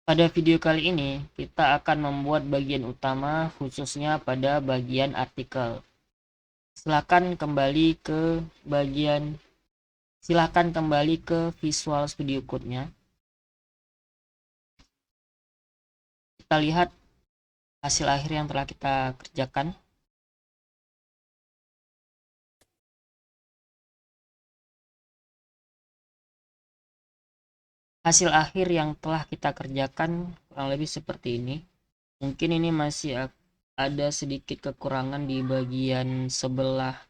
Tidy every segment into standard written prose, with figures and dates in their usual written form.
Pada video kali ini, kita akan membuat bagian utama khususnya pada bagian artikel. Silakan kembali ke Visual Studio Code-nya. Kita lihat hasil akhir yang telah kita kerjakan. Hasil akhir yang telah kita kerjakan kurang lebih seperti ini. Mungkin ini masih ada sedikit kekurangan di bagian sebelah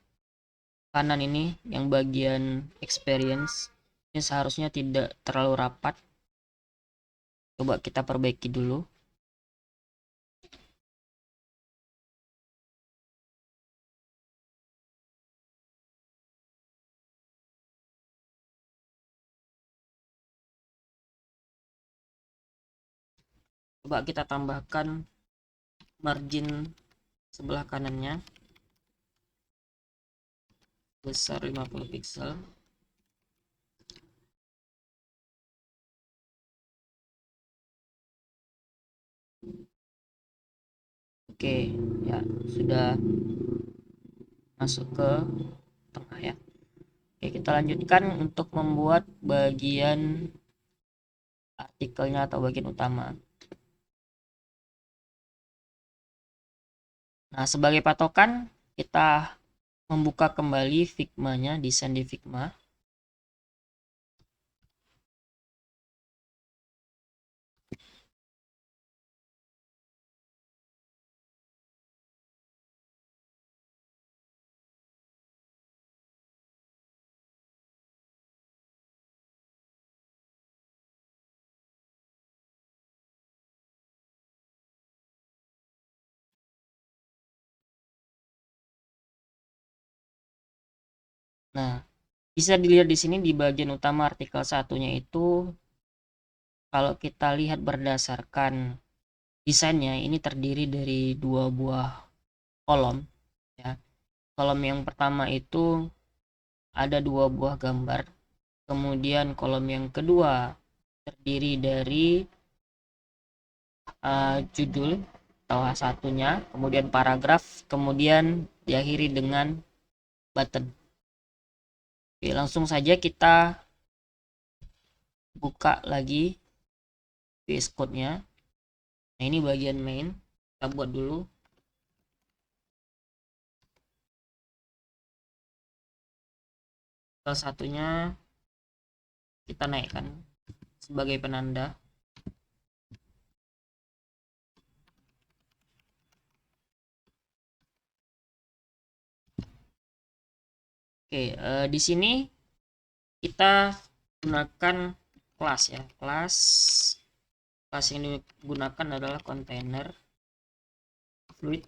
kanan ini, yang bagian experience. Ini seharusnya tidak terlalu rapat. Coba kita perbaiki dulu. Coba kita tambahkan margin sebelah kanannya besar 50 pixel. Oke, ya sudah masuk ke tengah ya. Oke, kita lanjutkan untuk membuat bagian artikelnya atau bagian utama. Nah, sebagai patokan kita membuka kembali Figma-nya, desain di Figma. Nah, bisa dilihat di sini di bagian utama artikel satunya itu, kalau kita lihat berdasarkan desainnya, ini terdiri dari dua buah kolom ya. Kolom yang pertama itu ada dua buah gambar, kemudian kolom yang kedua terdiri dari judul atau satunya, kemudian paragraf, kemudian diakhiri dengan button. Oke, langsung saja kita buka lagi VS Code-nya. Nah, ini bagian main, kita buat dulu. Salah satunya kita naikkan sebagai penanda. Oke, di sini kita gunakan kelas ya. Kelas yang digunakan adalah container fluid.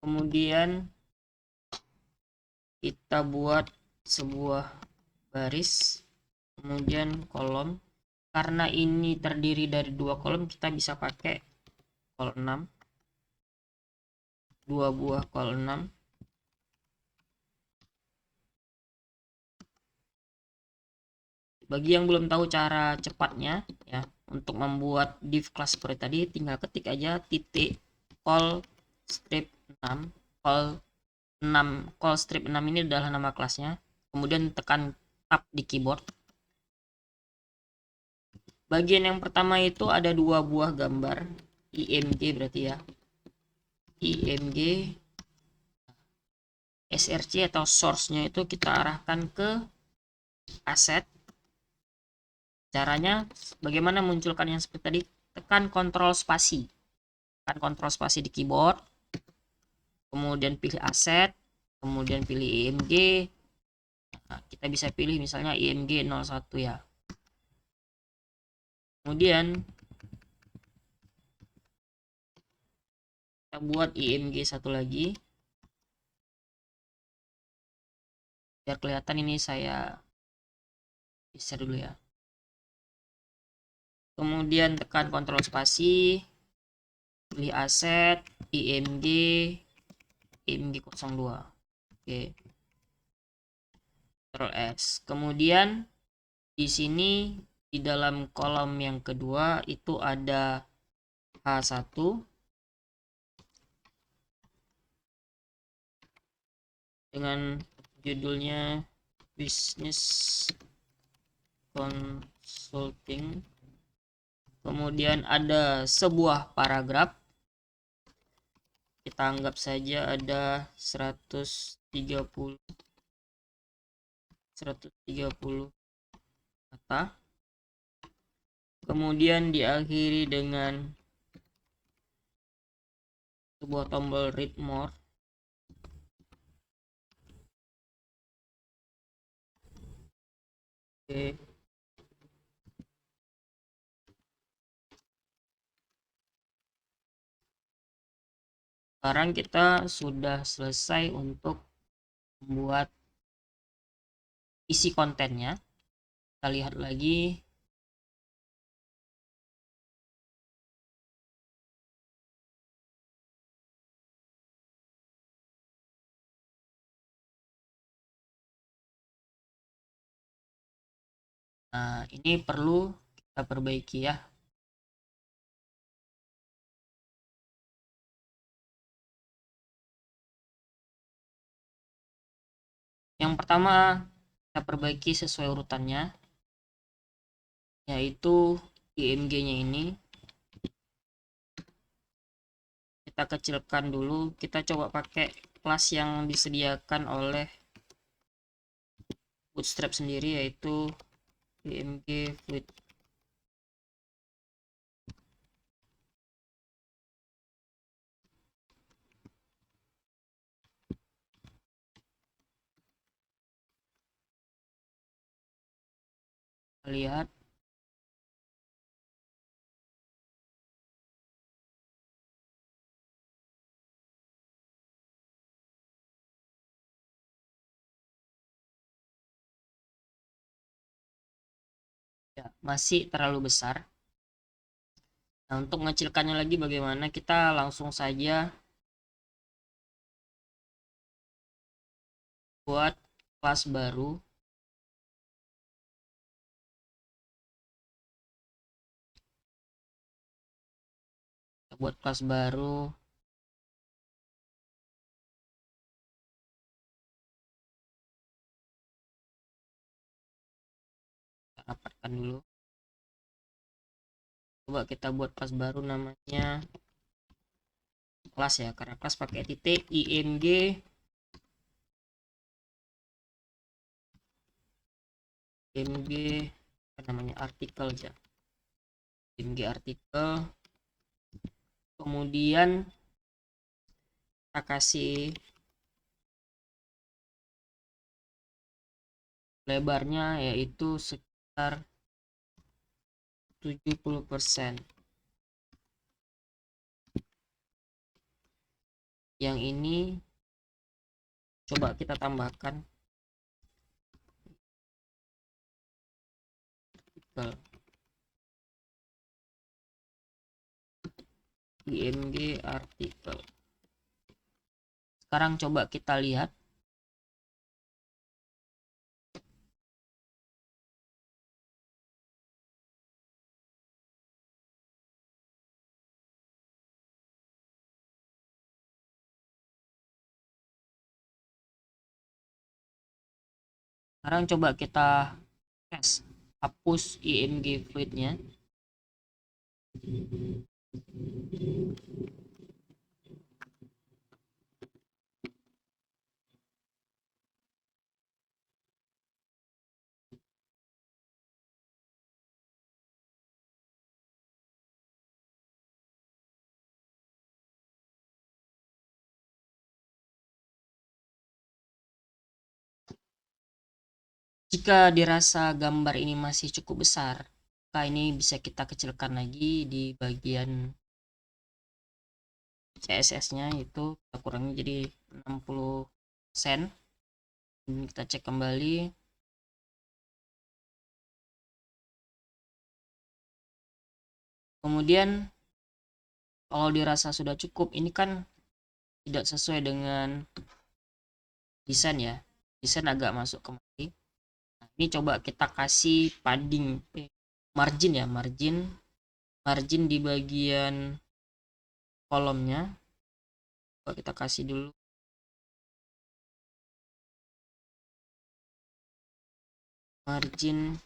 Kemudian kita buat sebuah baris, kemudian kolom. Karena ini terdiri dari dua kolom, kita bisa pakai kolom 6, dua buah kolom 6. Bagi yang belum tahu cara cepatnya ya, untuk membuat div class seperti tadi, tinggal ketik aja titik call strip 6. Call strip 6 ini adalah nama kelasnya, kemudian tekan tab di keyboard. Bagian yang pertama itu ada dua buah gambar img, berarti ya img src atau source-nya itu kita arahkan ke aset. Caranya bagaimana munculkan yang seperti tadi, tekan kontrol spasi di keyboard, kemudian pilih aset, kemudian pilih img. Nah, kita bisa pilih misalnya img 01 ya. Kemudian kita buat img satu lagi biar kelihatan. Ini saya bisa dulu ya. Kemudian tekan kontrol spasi, pilih aset img 02. Oke, Ctrl S. Kemudian Di sini di dalam kolom yang kedua itu ada H1 dengan judulnya Business Consulting. Kemudian ada sebuah paragraf, kita anggap saja ada 130 kata. Kemudian diakhiri dengan sebuah tombol read more. Oke. Sekarang kita sudah selesai untuk membuat isi kontennya. Kita lihat lagi. Nah, ini perlu kita perbaiki ya. Yang pertama, kita perbaiki sesuai urutannya, yaitu IMG-nya ini. Kita kecilkan dulu, kita coba pakai kelas yang disediakan oleh Bootstrap sendiri, yaitu IMG Fluid. Lihat. Ya, masih terlalu besar. Nah, untuk mengecilkannya lagi bagaimana? Kita langsung saja buat kelas baru. Kita buat kelas baru. Kita rapatkan dulu. Coba kita buat kelas baru namanya kelas ya, karena kelas pakai titik. IMG apa namanya, artikel aja. IMG artikel. Kemudian kita kasih lebarnya yaitu sekitar 70%. Yang ini coba kita tambahkan IMG artikel. Sekarang coba kita lihat. Sekarang coba kita tes, hapus IMG fluidnya. Jika dirasa gambar ini masih cukup besar, maka ini bisa kita kecilkan lagi di bagian CSS-nya, itu kita kurangi jadi 60%. Ini kita cek kembali. Kemudian kalau dirasa sudah cukup, ini kan tidak sesuai dengan desain ya. Desain agak masuk kemari. Nah, Ini coba kita kasih padding margin ya, margin di bagian kolomnya. Coba kita kasih dulu margin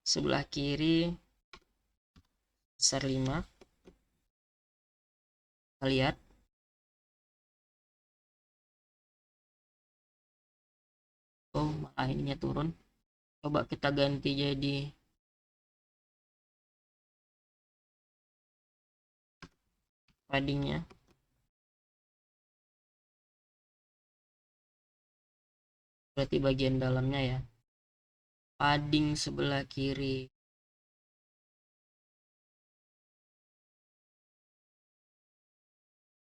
sebelah kiri besar 5. Kita lihat. Oh, malah ininya turun. Coba kita ganti jadi paddingnya. Berarti bagian dalamnya ya. Padding sebelah kiri.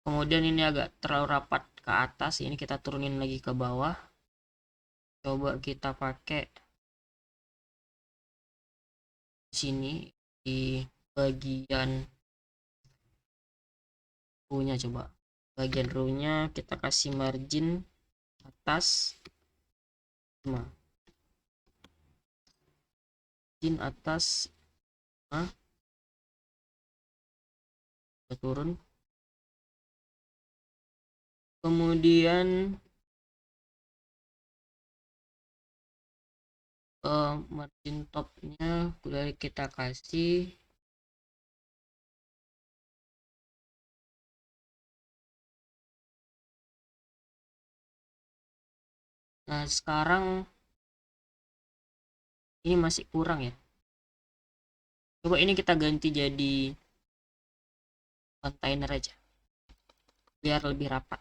Kemudian ini agak terlalu rapat ke atas. Ini kita turunin lagi ke bawah. Coba kita pakai sini di bagian row-nya. Coba bagian row-nya kita kasih margin atas 5. Margin atas 5. Kita turun. Kemudian margin topnya udah kita kasih nah sekarang ini masih kurang ya. Coba ini kita ganti jadi kontainer aja biar lebih rapat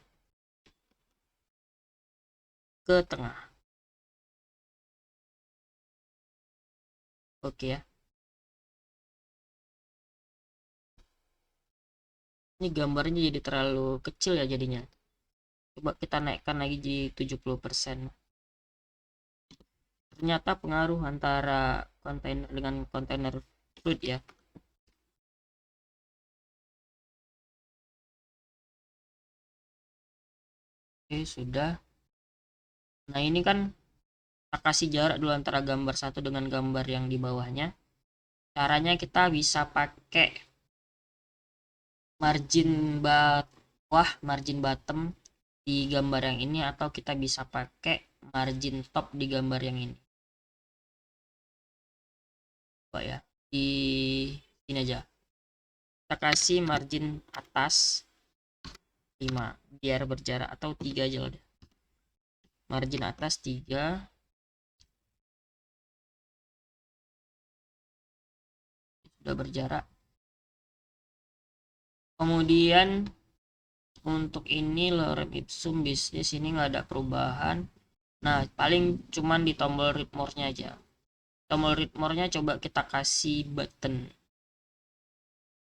ke tengah. Oke ya. Ini gambarnya jadi terlalu kecil ya jadinya. Coba kita naikkan lagi di 70%. Ternyata pengaruh antara kontainer dengan kontainer fluid ya. Oke, sudah. Nah, ini kan kita kasih jarak dulu antara gambar satu dengan gambar yang di bawahnya. Caranya kita bisa pakai margin bawah, margin bottom di gambar yang ini, atau kita bisa pakai margin top di gambar yang ini. Coba ya, di sini aja. Kita kasih margin atas 5 biar berjarak, atau 3 aja lah. Margin atas 3. Sudah berjarak. Kemudian untuk ini lorem ipsum bisnis ini nggak ada perubahan. Nah, paling cuman di tombol read more-nya aja. Tombol read more-nya coba kita kasih button.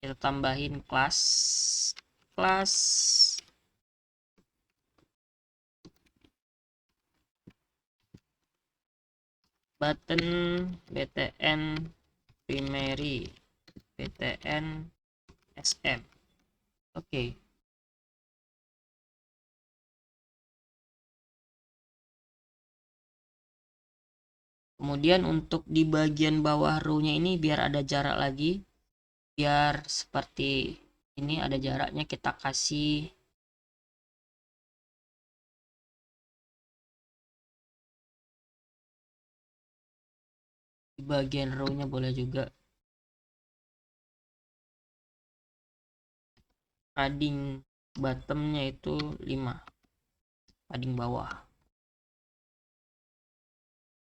Kita tambahin kelas button btn primary btn sm. Oke. Kemudian untuk di bagian bawah row-nya ini biar ada jarak lagi, biar seperti ini ada jaraknya, kita kasih di bagian row-nya boleh juga. Padding bottomnya itu 5, padding bawah.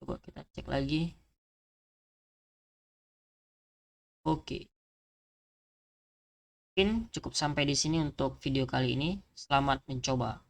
Coba kita cek lagi. Oke. Mungkin cukup sampai di sini untuk video kali ini. Selamat mencoba.